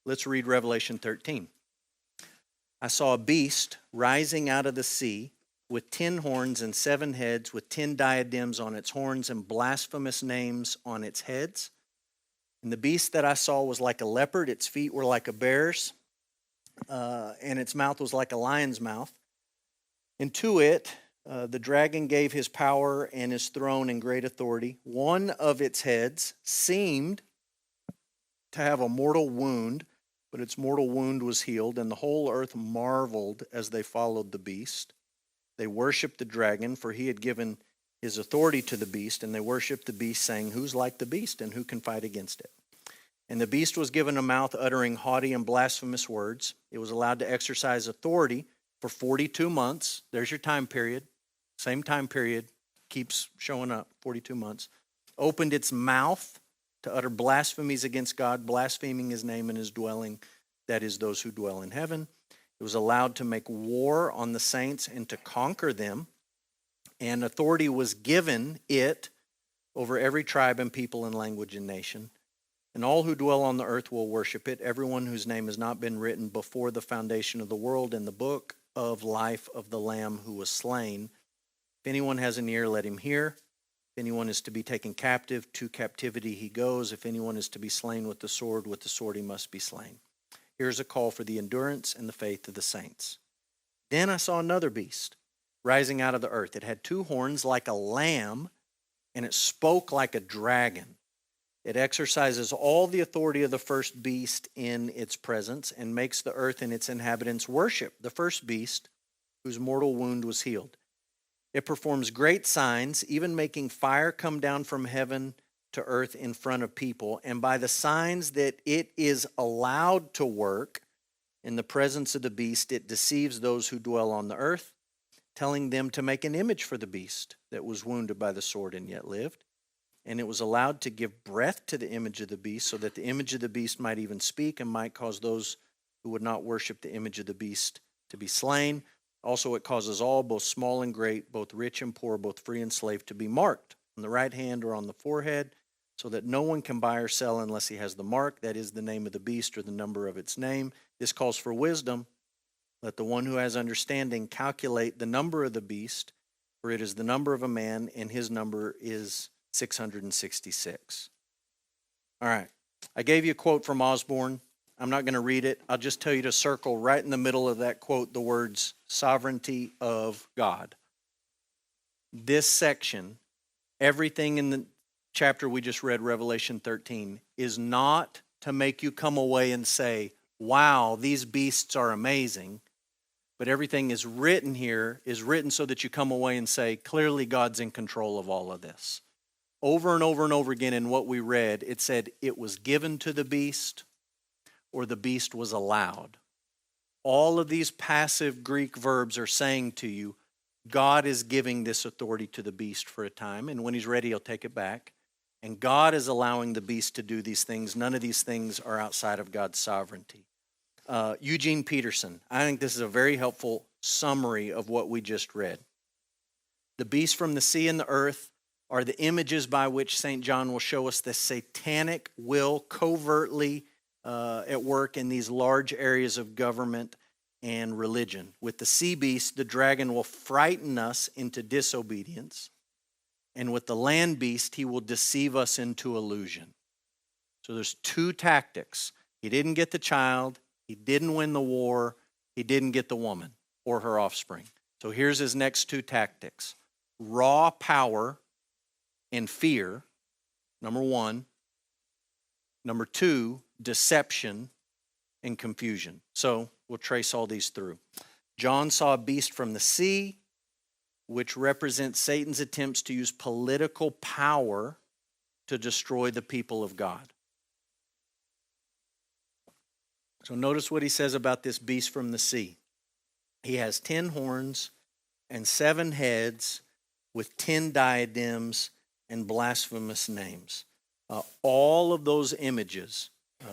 Let's read Revelation 13. I saw a beast rising out of the sea with 10 horns and 7 heads, with 10 diadems on its horns and blasphemous names on its heads. And the beast that I saw was like a leopard, its feet were like a bear's, and its mouth was like a lion's mouth. And to it, the dragon gave his power and his throne and great authority. One of its heads seemed to have a mortal wound, but its mortal wound was healed, and the whole earth marveled as they followed the beast. They worshiped the dragon, for he had given his authority to the beast, and they worshiped the beast, saying, "Who's like the beast, and who can fight against it?" And the beast was given a mouth uttering haughty and blasphemous words. It was allowed to exercise authority for 42 months. There's your time period. Same time period. Keeps showing up, 42 months. Opened its mouth to utter blasphemies against God, blaspheming his name and his dwelling, that is, those who dwell in heaven. It was allowed to make war on the saints and to conquer them. And authority was given it over every tribe and people and language and nation. And all who dwell on the earth will worship it, everyone whose name has not been written before the foundation of the world in the book of life of the Lamb who was slain. If anyone has an ear, let him hear. If anyone is to be taken captive, to captivity he goes. If anyone is to be slain with the sword he must be slain. Here's a call for the endurance and the faith of the saints. Then I saw another beast rising out of the earth. It had 2 horns like a lamb, and it spoke like a dragon. It exercises all the authority of the first beast in its presence and makes the earth and its inhabitants worship the first beast whose mortal wound was healed. It performs great signs, even making fire come down from heaven to earth in front of people. And by the signs that it is allowed to work in the presence of the beast, it deceives those who dwell on the earth, telling them to make an image for the beast that was wounded by the sword and yet lived. And it was allowed to give breath to the image of the beast, so that the image of the beast might even speak and might cause those who would not worship the image of the beast to be slain. Also, it causes all, both small and great, both rich and poor, both free and slave, to be marked on the right hand or on the forehead, so that no one can buy or sell unless he has the mark, that is, the name of the beast or the number of its name. This calls for wisdom. Let the one who has understanding calculate the number of the beast, for it is the number of a man, and his number is 666. All right. I gave you a quote from Osborne. I'm not going to read it. I'll just tell you to circle right in the middle of that quote the words sovereignty of God. This section, everything in the chapter we just read, Revelation 13, is not to make you come away and say, wow, these beasts are amazing. But everything is written here is written so that you come away and say, clearly God's in control of all of this. Over and over and over again in what we read, it said it was given to the beast or the beast was allowed. All of these passive Greek verbs are saying to you, God is giving this authority to the beast for a time, and when he's ready, he'll take it back. And God is allowing the beast to do these things. None of these things are outside of God's sovereignty. Eugene Peterson, I think this is a very helpful summary of what we just read. The beast from the sea and the earth are the images by which St. John will show us the satanic will covertly at work in these large areas of government and religion. With the sea beast, the dragon will frighten us into disobedience. And with the land beast, he will deceive us into illusion. So there's 2 tactics. He didn't get the child. He didn't win the war. He didn't get the woman or her offspring. So here's his next 2 tactics. Raw power and fear, number 1. Number 2, deception and confusion. So we'll trace all these through. John saw a beast from the sea, which represents Satan's attempts to use political power to destroy the people of God. So notice what he says about this beast from the sea. He has 10 horns and 7 heads with 10 diadems and blasphemous names. All of those images,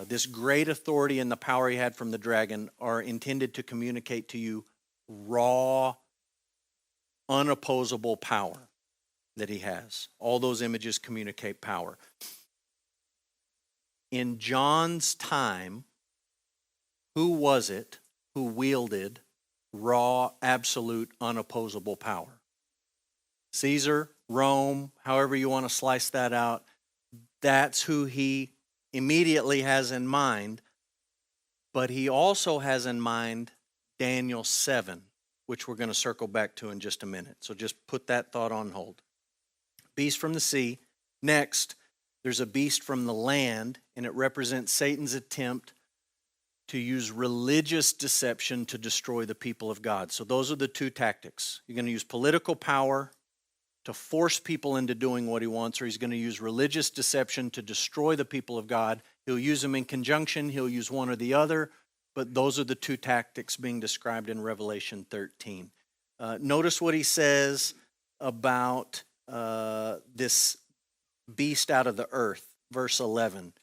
this great authority and the power he had from the dragon, are intended to communicate to you raw, unopposable power that he has. All those images communicate power. In John's time, Who was it who wielded raw, absolute, unopposable power? Caesar, Rome, however you want to slice that out, that's who he immediately has in mind. But he also has in mind Daniel 7, which we're going to circle back to in just a minute. So just put that thought on hold. Beast from the sea. Next, there's a beast from the land, and it represents Satan's attempt to use religious deception to destroy the people of God. So those are the two tactics. You're going to use political power to force people into doing what he wants, or he's going to use religious deception to destroy the people of God. He'll use them in conjunction. He'll use one or the other, but those are the two tactics being described in Revelation 13. Notice what he says about this beast out of the earth, verse 11.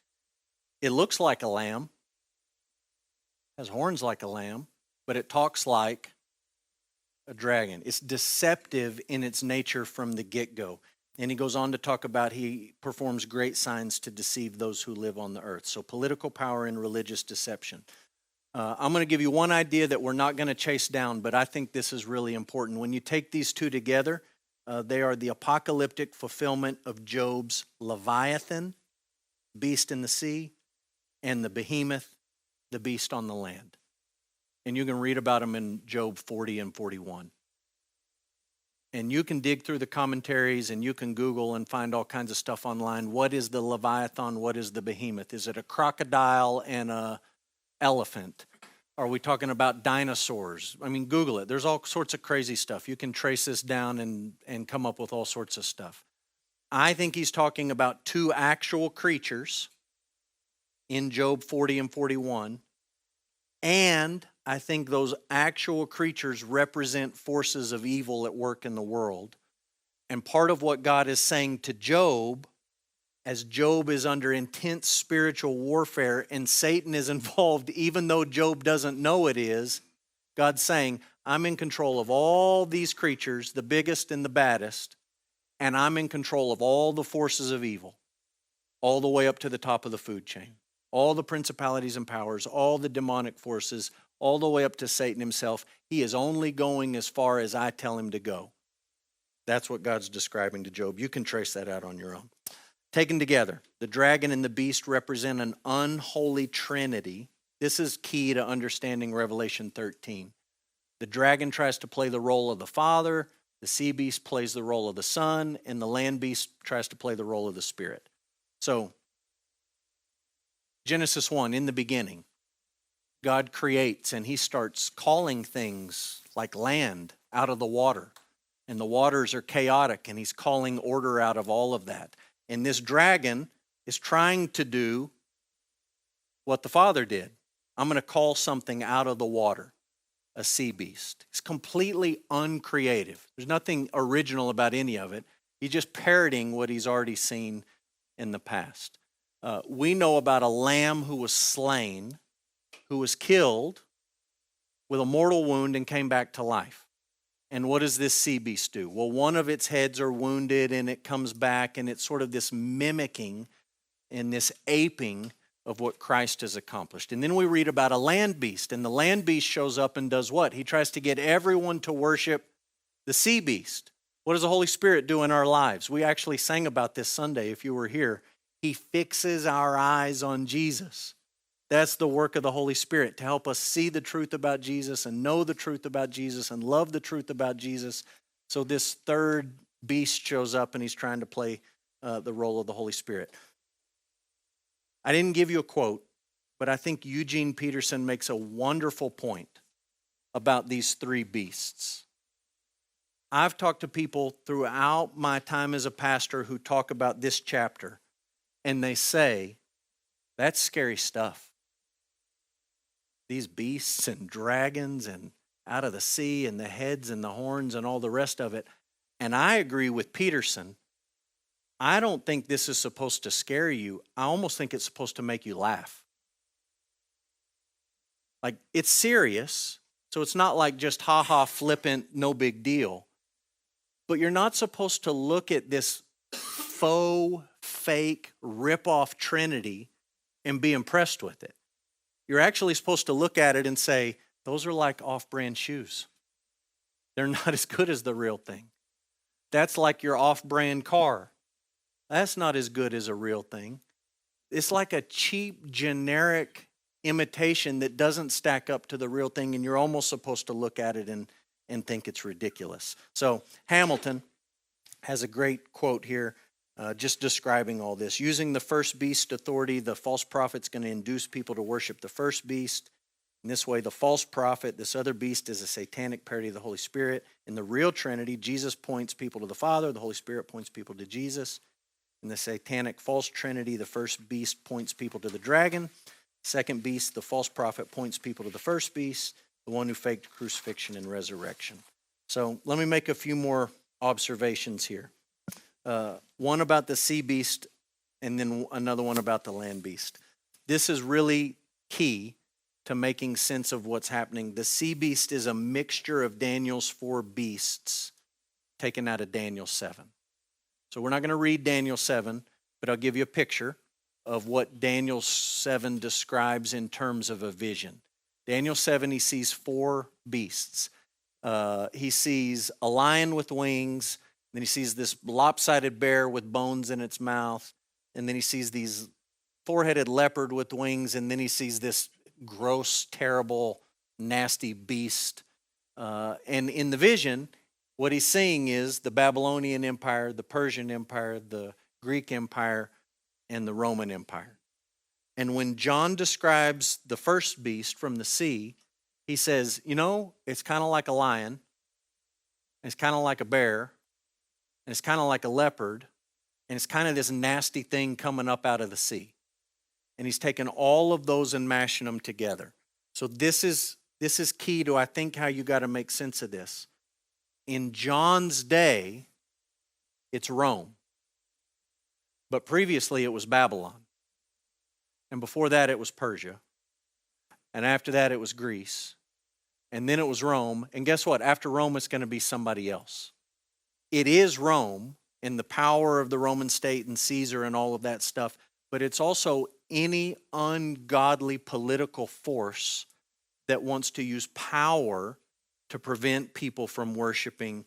It looks like a lamb, has horns like a lamb, but it talks like a dragon. It's deceptive in its nature from the get-go. And he goes on to talk about he performs great signs to deceive those who live on the earth. So political power and religious deception. I'm going to give you one idea that we're not going to chase down, but I think this is really important. When you take these two together, they are the apocalyptic fulfillment of Job's Leviathan, beast in the sea, and the behemoth, the beast on the land. And you can read about them in Job 40 and 41. And you can dig through the commentaries and you can Google and find all kinds of stuff online. What is the Leviathan? What is the behemoth? Is it a crocodile and an elephant? Are we talking about dinosaurs? I mean, Google it. There's all sorts of crazy stuff. You can trace this down and come up with all sorts of stuff. I think he's talking about two actual creatures in Job 40 and 41. And I think those actual creatures represent forces of evil at work in the world. And part of what God is saying to Job, as Job is under intense spiritual warfare and Satan is involved, even though Job doesn't know it is, God's saying, I'm in control of all these creatures, the biggest and the baddest, and I'm in control of all the forces of evil, all the way up to the top of the food chain. All the principalities and powers, all the demonic forces, all the way up to Satan himself. He is only going as far as I tell him to go. That's what God's describing to Job. You can trace that out on your own. Taken together, the dragon and the beast represent an unholy trinity. This is key to understanding Revelation 13. The dragon tries to play the role of the Father, the sea beast plays the role of the Son, and the land beast tries to play the role of the Spirit. So, Genesis 1, in the beginning, God creates and he starts calling things like land out of the water. And the waters are chaotic and he's calling order out of all of that. And this dragon is trying to do what the Father did. I'm going to call something out of the water, a sea beast. It's completely uncreative. There's nothing original about any of it. He's just parroting what he's already seen in the past. We know about a lamb who was slain, who was killed with a mortal wound and came back to life. And what does this sea beast do? Well, one of its heads are wounded and it comes back, and it's sort of this mimicking and this aping of what Christ has accomplished. And then we read about a land beast, and the land beast shows up and does what? He tries to get everyone to worship the sea beast. What does the Holy Spirit do in our lives? We actually sang about this Sunday if you were here. He fixes our eyes on Jesus. That's the work of the Holy Spirit, to help us see the truth about Jesus and know the truth about Jesus and love the truth about Jesus. So this third beast shows up and he's trying to play the role of the Holy Spirit. I didn't give you a quote, but I think Eugene Peterson makes a wonderful point about these three beasts. I've talked to people throughout my time as a pastor who talk about this chapter, and they say, that's scary stuff. These beasts and dragons and out of the sea and the heads and the horns and all the rest of it. And I agree with Peterson. I don't think this is supposed to scare you. I almost think it's supposed to make you laugh. Like, it's serious, so it's not like just ha-ha, flippant, no big deal. But you're not supposed to look at this faux, fake, rip-off Trinity and be impressed with it. you're actually supposed to look at it and say, those are like off-brand shoes. They're not as good as the real thing. That's like your off-brand car. That's not as good as a real thing. It's like a cheap, generic imitation that doesn't stack up to the real thing, and you're almost supposed to look at it and think it's ridiculous. So Hamilton has a great quote here just describing all this. Using the first beast authority, the false prophet's going to induce people to worship the first beast. In this way, the false prophet, this other beast, is a satanic parody of the Holy Spirit. In the real Trinity, Jesus points people to the Father, the Holy Spirit points people to Jesus. In the satanic false Trinity, the first beast points people to the dragon. Second beast, the false prophet, points people to the first beast, the one who faked crucifixion and resurrection. So let me make a few more observations here. One about the sea beast, and then another one about the land beast. This is really key to making sense of what's happening. The sea beast is a mixture of Daniel's 4 beasts taken out of Daniel 7. So we're not going to read Daniel 7, but I'll give you a picture of what Daniel 7 describes in terms of a vision. Daniel 7, he sees 4 beasts. He sees a lion with wings, then he sees this lopsided bear with bones in its mouth, and then he sees these 4-headed leopard with wings, and then he sees this gross, terrible, nasty beast. And in the vision, what he's seeing is the Babylonian Empire, the Persian Empire, the Greek Empire, and the Roman Empire. And when John describes the first beast from the sea, he says, it's kind of like a lion, it's kind of like a bear, and it's kind of like a leopard, and it's kind of this nasty thing coming up out of the sea. And he's taken all of those and mashing them together. So this is key to, I think, how you got to make sense of this. In John's day, it's Rome. But previously it was Babylon. And before that it was Persia. And after that it was Greece. And then it was Rome. And guess what? After Rome it's going to be somebody else. It is Rome and the power of the Roman state and Caesar and all of that stuff. But it's also any ungodly political force that wants to use power to prevent people from worshiping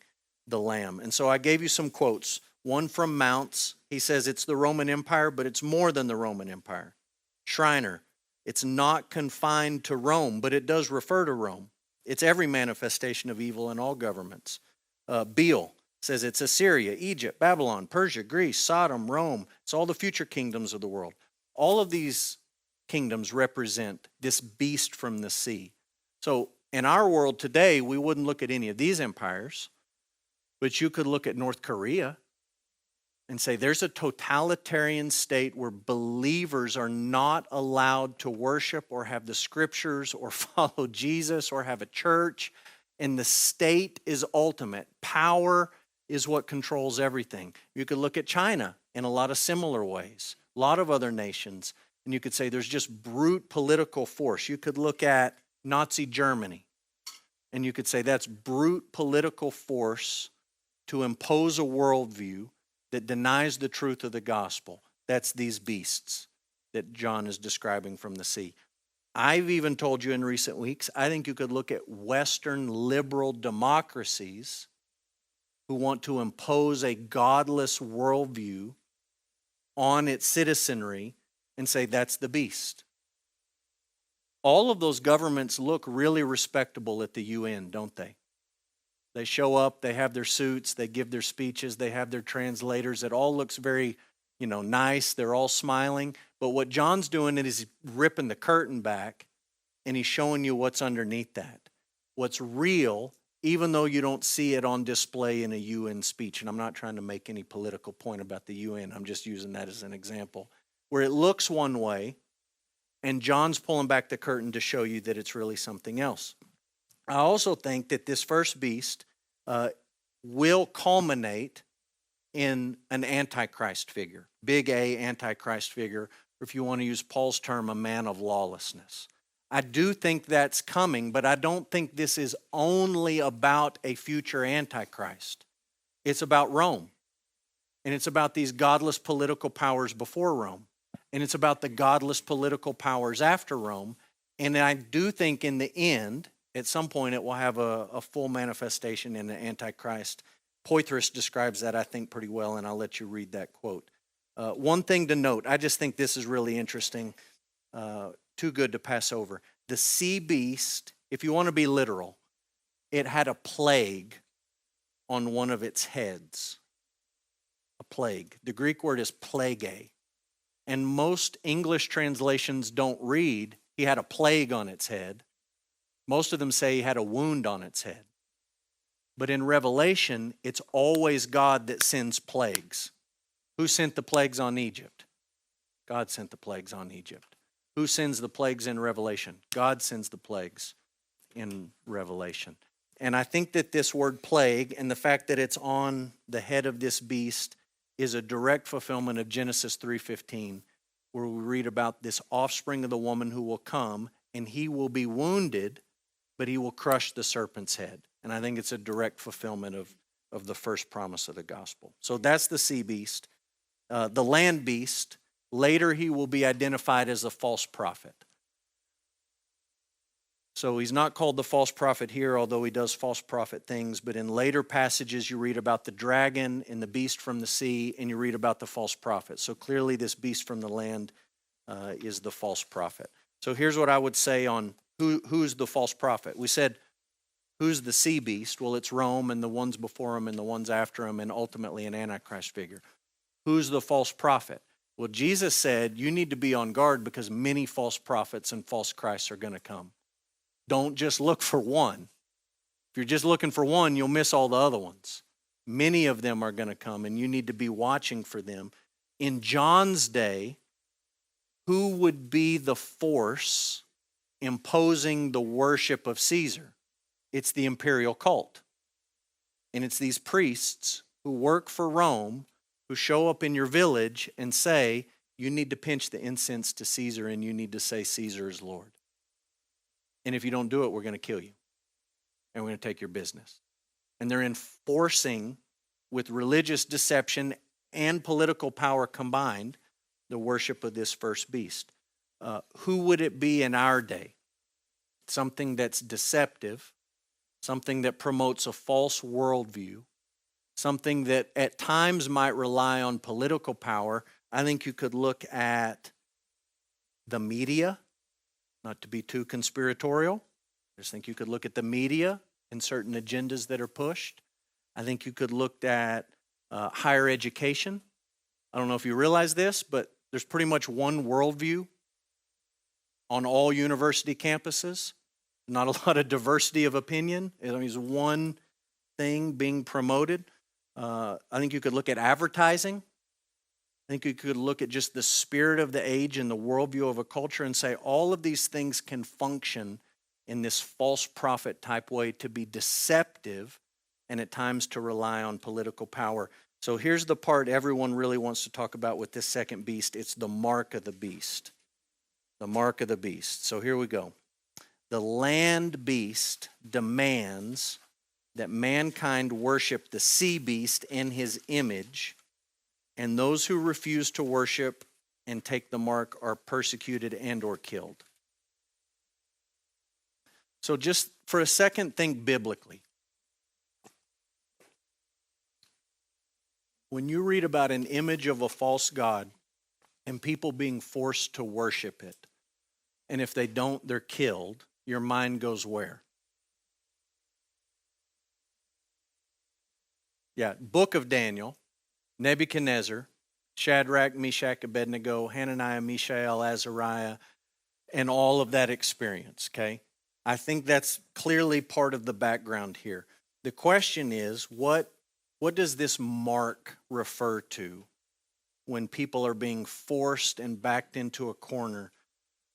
the Lamb. And so I gave you some quotes. One from Mounts. He says it's the Roman Empire, but it's more than the Roman Empire. Schreiner, it's not confined to Rome, but it does refer to Rome. It's every manifestation of evil in all governments. Beale says it's Assyria, Egypt, Babylon, Persia, Greece, Sodom, Rome. It's all the future kingdoms of the world. All of these kingdoms represent this beast from the sea. So in our world today, we wouldn't look at any of these empires, but you could look at North Korea and say there's a totalitarian state where believers are not allowed to worship or have the scriptures or follow Jesus or have a church, and the state is ultimate. Power is what controls everything. You could look at China in a lot of similar ways, a lot of other nations, and you could say there's just brute political force. You could look at Nazi Germany, and you could say that's brute political force to impose a worldview that denies the truth of the gospel. That's these beasts that John is describing from the sea. I've even told you in recent weeks, I think you could look at Western liberal democracies who want to impose a godless worldview on its citizenry and say that's the beast. All of those governments look really respectable at the UN, don't they? They show up, they have their suits, they give their speeches, they have their translators. It all looks very, nice. They're all smiling. But what John's doing is he's ripping the curtain back and he's showing you what's underneath that. What's real, even though you don't see it on display in a UN speech. And I'm not trying to make any political point about the UN. I'm just using that as an example. Where it looks one way, and John's pulling back the curtain to show you that it's really something else. I also think that this first beast will culminate in an Antichrist figure, big A Antichrist figure, or if you want to use Paul's term, a man of lawlessness. I do think that's coming, but I don't think this is only about a future Antichrist. It's about Rome, and it's about these godless political powers before Rome, and it's about the godless political powers after Rome, And I do think in the end, at some point, it will have a full manifestation in the Antichrist. Poitras describes that, I think, pretty well, and I'll let you read that quote. One thing to note, I just think this is really interesting, too good to pass over. The sea beast, if you want to be literal, it had a plague on one of its heads. A plague. The Greek word is plague. And most English translations don't read, he had a plague on its head. Most of them say he had a wound on its head. But in Revelation, it's always God that sends plagues. Who sent the plagues on Egypt? God sent the plagues on Egypt. Who sends the plagues in Revelation? God sends the plagues in Revelation. And I think that this word plague and the fact that it's on the head of this beast is a direct fulfillment of Genesis 3:15, where we read about this offspring of the woman who will come, and he will be wounded, but he will crush the serpent's head. And I think it's a direct fulfillment of the first promise of the gospel. So that's the sea beast. The land beast, later he will be identified as a false prophet. So he's not called the false prophet here, although he does false prophet things. But in later passages, you read about the dragon and the beast from the sea, and you read about the false prophet. So clearly this beast from the land is the false prophet. So here's what I would say on who's the false prophet. We said, who's the sea beast? Well, it's Rome and the ones before him and the ones after him, and ultimately an Antichrist figure. Who's the false prophet? Well, Jesus said you need to be on guard because many false prophets and false Christs are going to come. Don't just look for one. If you're just looking for one, you'll miss all the other ones. Many of them are going to come, and you need to be watching for them. In John's day, who would be the force imposing the worship of Caesar? It's the imperial cult. And it's these priests who work for Rome who show up in your village and say, you need to pinch the incense to Caesar and you need to say Caesar is Lord. And if you don't do it, we're going to kill you. And we're going to take your business. And they're enforcing, with religious deception and political power combined, the worship of this first beast. Who would it be in our day? Something that's deceptive, something that promotes a false worldview, something that at times might rely on political power. I think you could look at the media. Not to be too conspiratorial, I just think you could look at the media and certain agendas that are pushed. I think you could look at higher education. I don't know if you realize this, but there's pretty much one worldview on all university campuses. Not a lot of diversity of opinion. There's one thing being promoted. I think you could look at advertising. I think you could look at just the spirit of the age and the worldview of a culture and say all of these things can function in this false prophet type way to be deceptive and at times to rely on political power. So here's the part everyone really wants to talk about with this second beast. It's the mark of the beast. The mark of the beast. So here we go. The land beast demands that mankind worship the sea beast in his image, and those who refuse to worship and take the mark are persecuted and or killed. So just for a second, think biblically. When you read about an image of a false god and people being forced to worship it, and if they don't, they're killed, your mind goes where? Yeah, Book of Daniel. Nebuchadnezzar, Shadrach, Meshach, Abednego, Hananiah, Mishael, Azariah, and all of that experience, okay? I think that's clearly part of the background here. The question is, what does this mark refer to when people are being forced and backed into a corner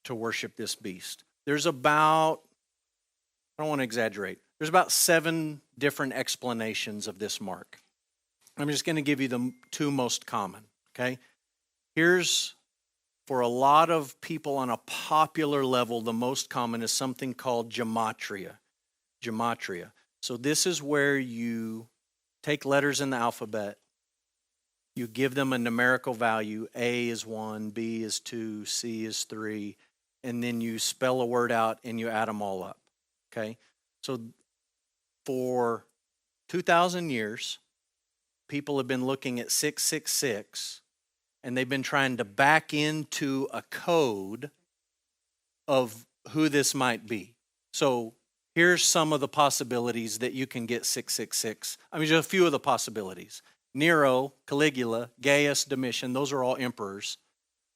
to worship this beast? There's about, I don't want to exaggerate, there's about 7 different explanations of this mark. I'm just going to give you the 2 most common, okay? Here's, for a lot of people on a popular level, the most common is something called gematria. Gematria. So this is where you take letters in the alphabet, you give them a numerical value. A is 1, B is 2, C is 3, and then you spell a word out and you add them all up. Okay? So for 2,000 years, people have been looking at 666, and they've been trying to back into a code of who this might be. So here's some of the possibilities that you can get 666. I mean, just a few of the possibilities. Nero, Caligula, Gaius, Domitian, those are all emperors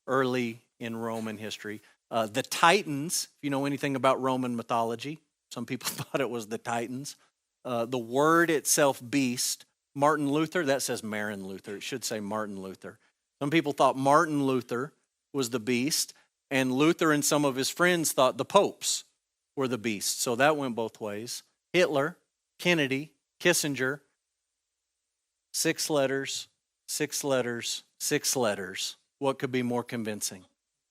early in Roman history. The Titans, if you know anything about Roman mythology, some people thought it was the Titans. The word itself, beast, Martin Luther, that says Marin Luther. It should say Martin Luther. Some people thought Martin Luther was the beast, and Luther and some of his friends thought the popes were the beast. So that went both ways. Hitler, Kennedy, Kissinger, 6 letters, 6 letters, 6 letters. What could be more convincing?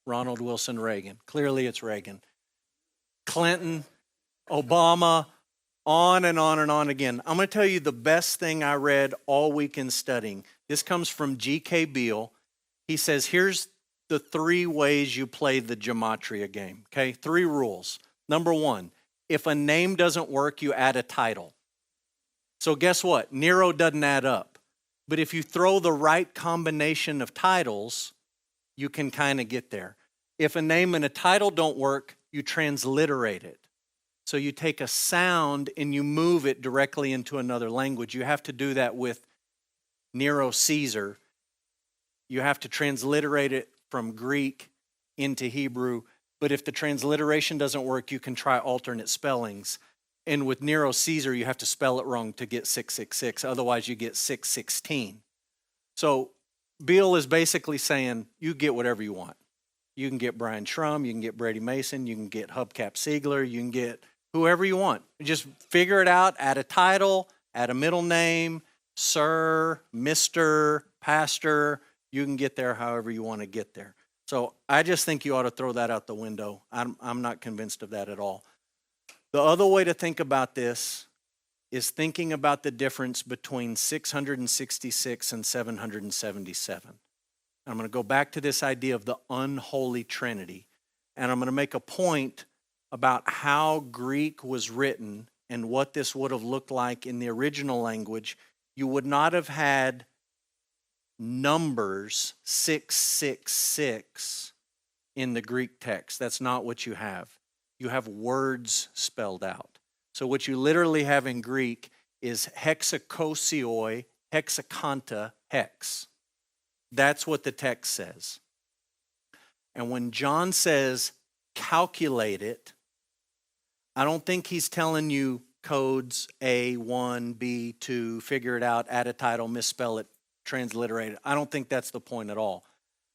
Ronald Wilson Reagan. Clearly it's Reagan. Clinton, Obama, on and on and on again. I'm going to tell you the best thing I read all week in studying. This comes from G.K. Beale. He says, here's the 3 ways you play the gematria game, okay? 3 rules. Number 1, if a name doesn't work, you add a title. So guess what? Nero doesn't add up. But if you throw the right combination of titles, you can kind of get there. If a name and a title don't work, you transliterate it. So you take a sound and you move it directly into another language. You have to do that with Nero Caesar. You have to transliterate it from Greek into Hebrew. But if the transliteration doesn't work, you can try alternate spellings. And with Nero Caesar, you have to spell it wrong to get 666. Otherwise, you get 616. So Beale is basically saying, you get whatever you want. You can get Brian Shrum, you can get Brady Mason, you can get Hubcap Siegler, you can get whoever you want. Just figure it out, add a title, add a middle name, Sir, Mr., Pastor. You can get there however you want to get there. So I just think you ought to throw that out the window. I'm not convinced of that at all. The other way to think about this is thinking about the difference between 666 and 777. I'm going to go back to this idea of the unholy Trinity, and I'm going to make a point about how Greek was written and what this would have looked like in the original language. You would not have had numbers 666 in the Greek text. That's not what you have. You have words spelled out. So what you literally have in Greek is hexakosioi, hexakanta, hex. That's what the text says. And when John says calculate it, I don't think he's telling you codes A1, B2, figure it out, add a title, misspell it, transliterate it. I don't think that's the point at all.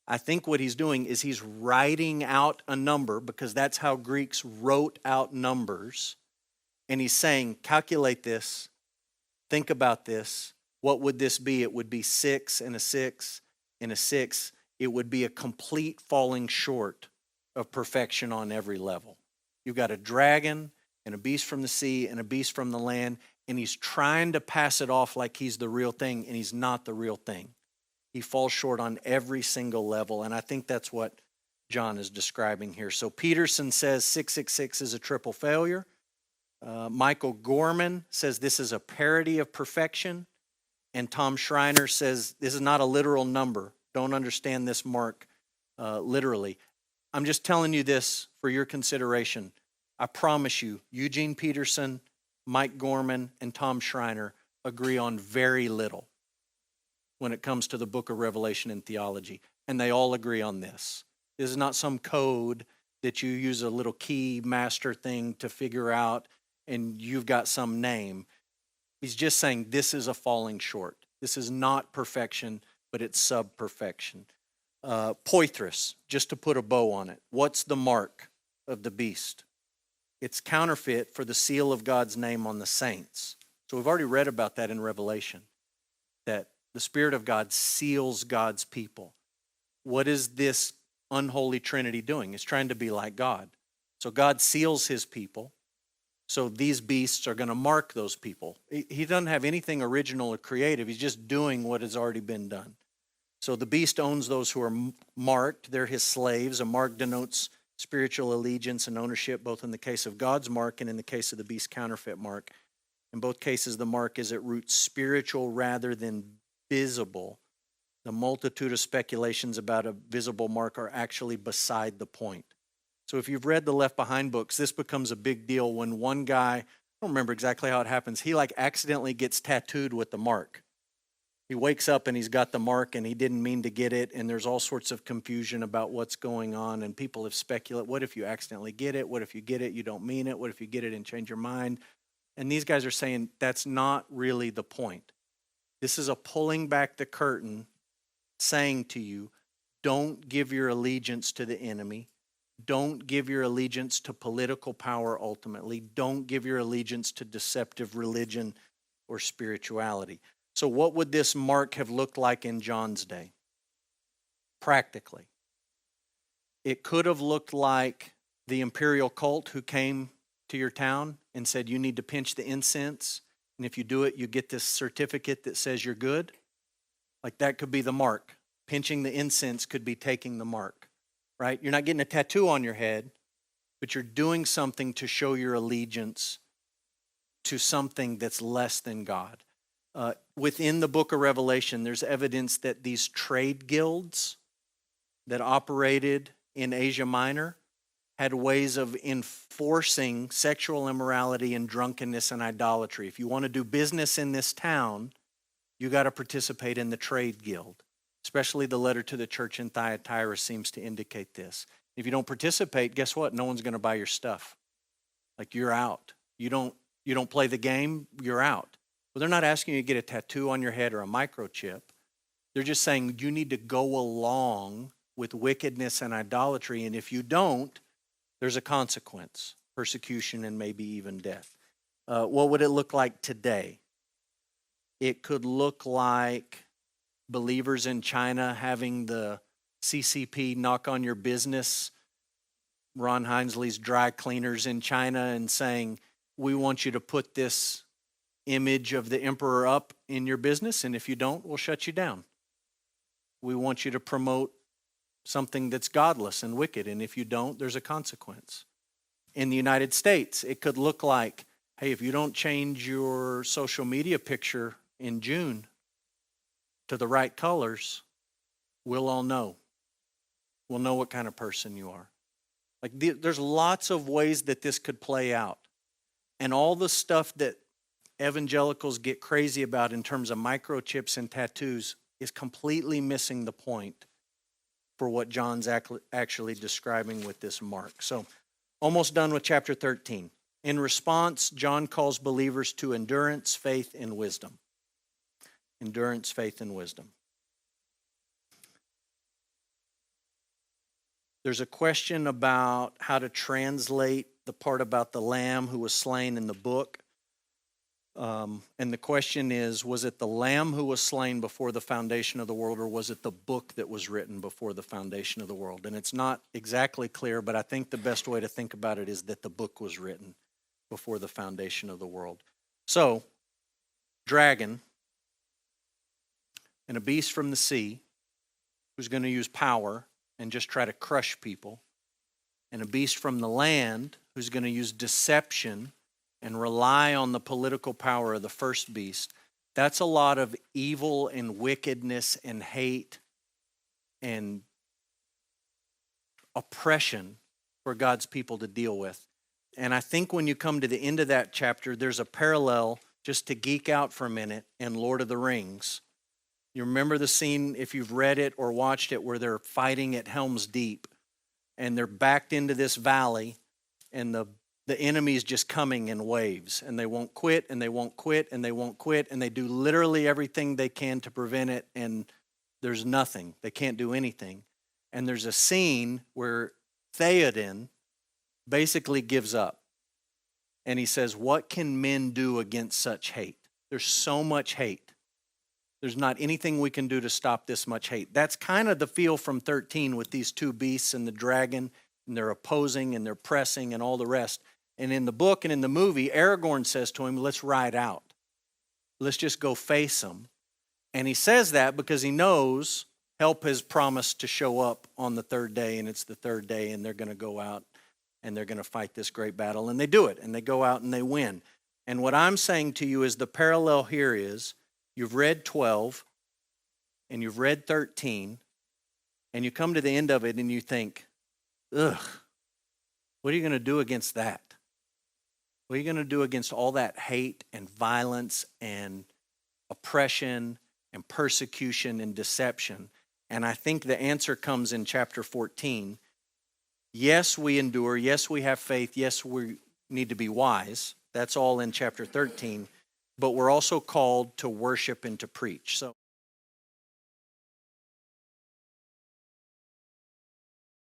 I think what he's doing is he's writing out a number, because that's how Greeks wrote out numbers. And he's saying, calculate this, think about this. What would this be? It would be 6 and a 6 and a 6. It would be a complete falling short of perfection on every level. You've got a dragon and a beast from the sea and a beast from the land, and he's trying to pass it off like he's the real thing, and he's not the real thing. He falls short on every single level, and I think that's what John is describing here. So Peterson says 666 is a triple failure. Michael Gorman says this is a parody of perfection. And Tom Schreiner says this is not a literal number. Don't understand this mark literally. I'm just telling you this for your consideration. I promise you, Eugene Peterson, Mike Gorman, and Tom Schreiner agree on very little when it comes to the book of Revelation and theology. And they all agree on this. This is not some code that you use a little key master thing to figure out and you've got some name. He's just saying this is a falling short. This is not perfection, but it's sub-perfection. Poitras, just to put a bow on it. What's the mark of the beast? It's counterfeit for the seal of God's name on the saints. So we've already read about that in Revelation, that the Spirit of God seals God's people. What is this unholy Trinity doing? It's trying to be like God. So God seals his people. So these beasts are going to mark those people. He doesn't have anything original or creative. He's just doing what has already been done. So the beast owns those who are marked. They're his slaves. A mark denotes spiritual allegiance and ownership, both in the case of God's mark and in the case of the beast's counterfeit mark. In both cases, the mark is at root spiritual rather than visible. The multitude of speculations about a visible mark are actually beside the point. So if you've read the Left Behind books, this becomes a big deal when one guy, I don't remember exactly how it happens, he like accidentally gets tattooed with the mark. He wakes up and he's got the mark and he didn't mean to get it, and there's all sorts of confusion about what's going on, and people have speculated, what if you accidentally get it? What if you get it, you don't mean it? What if you get it and change your mind? And these guys are saying that's not really the point. This is a pulling back the curtain, saying to you, don't give your allegiance to the enemy. Don't give your allegiance to political power ultimately. Don't give your allegiance to deceptive religion or spirituality. So what would this mark have looked like in John's day? Practically, it could have looked like the imperial cult who came to your town and said, you need to pinch the incense, and if you do it, you get this certificate that says you're good. Like that could be the mark. Pinching the incense could be taking the mark, right? You're not getting a tattoo on your head, but you're doing something to show your allegiance to something that's less than God. Within the book of Revelation, there's evidence that these trade guilds that operated in Asia Minor had ways of enforcing sexual immorality and drunkenness and idolatry. If you want to do business in this town, you got to participate in the trade guild. Especially the letter to the church in Thyatira seems to indicate this. If you don't participate, guess what? No one's going to buy your stuff. Like you're out. You don't play the game, you're out. Well, they're not asking you to get a tattoo on your head or a microchip. They're just saying you need to go along with wickedness and idolatry, and if you don't, there's a consequence, persecution and maybe even death. What would it look like today? It could look like believers in China having the CCP knock on your business, Ron Hinsley's dry cleaners in China, and saying, we want you to put this image of the emperor up in your business, and if you don't, we'll shut you down. We want you to promote something that's godless and wicked, and if you don't, there's a consequence. In the United States, it could look like, hey, if you don't change your social media picture in June to the right colors, we'll all know. We'll know what kind of person you are. Like there's lots of ways that this could play out. And all the stuff that evangelicals get crazy about in terms of microchips and tattoos is completely missing the point for what John's actually describing with this mark. So, almost done with chapter 13. In response, John calls believers to endurance, faith, and wisdom. Endurance, faith, and wisdom. There's a question about how to translate the part about the lamb who was slain in the book. And the question is, was it the lamb who was slain before the foundation of the world, or was it the book that was written before the foundation of the world? And it's not exactly clear, but I think the best way to think about it is that the book was written before the foundation of the world. So, dragon and a beast from the sea who's going to use power and just try to crush people, and a beast from the land who's going to use deception and rely on the political power of the first beast. That's a lot of evil and wickedness and hate and oppression for God's people to deal with. And I think when you come to the end of that chapter, there's a parallel, just to geek out for a minute, in Lord of the Rings. You remember the scene, if you've read it or watched it, where they're fighting at Helm's Deep, and they're backed into this valley, and the enemy's just coming in waves, and they won't quit, and they won't quit, and they won't quit, and they do literally everything they can to prevent it, and there's nothing. They can't do anything. And there's a scene where Theoden basically gives up, and he says, what can men do against such hate? There's so much hate. There's not anything we can do to stop this much hate. That's kind of the feel from 13 with these two beasts and the dragon, and they're opposing and they're pressing and all the rest. And in the book and in the movie, Aragorn says to him, let's ride out. Let's just go face them. And he says that because he knows help has promised to show up on the third day, and it's the third day, and they're going to go out and they're going to fight this great battle, and they do it, and they go out and they win. And what I'm saying to you is the parallel here is you've read 12 and you've read 13, and you come to the end of it and you think, ugh, what are you going to do against that? What are you going to do against all that hate and violence and oppression and persecution and deception? And I think the answer comes in chapter 14. Yes, we endure. Yes, we have faith. Yes, we need to be wise. That's all in chapter 13. But we're also called to worship and to preach. So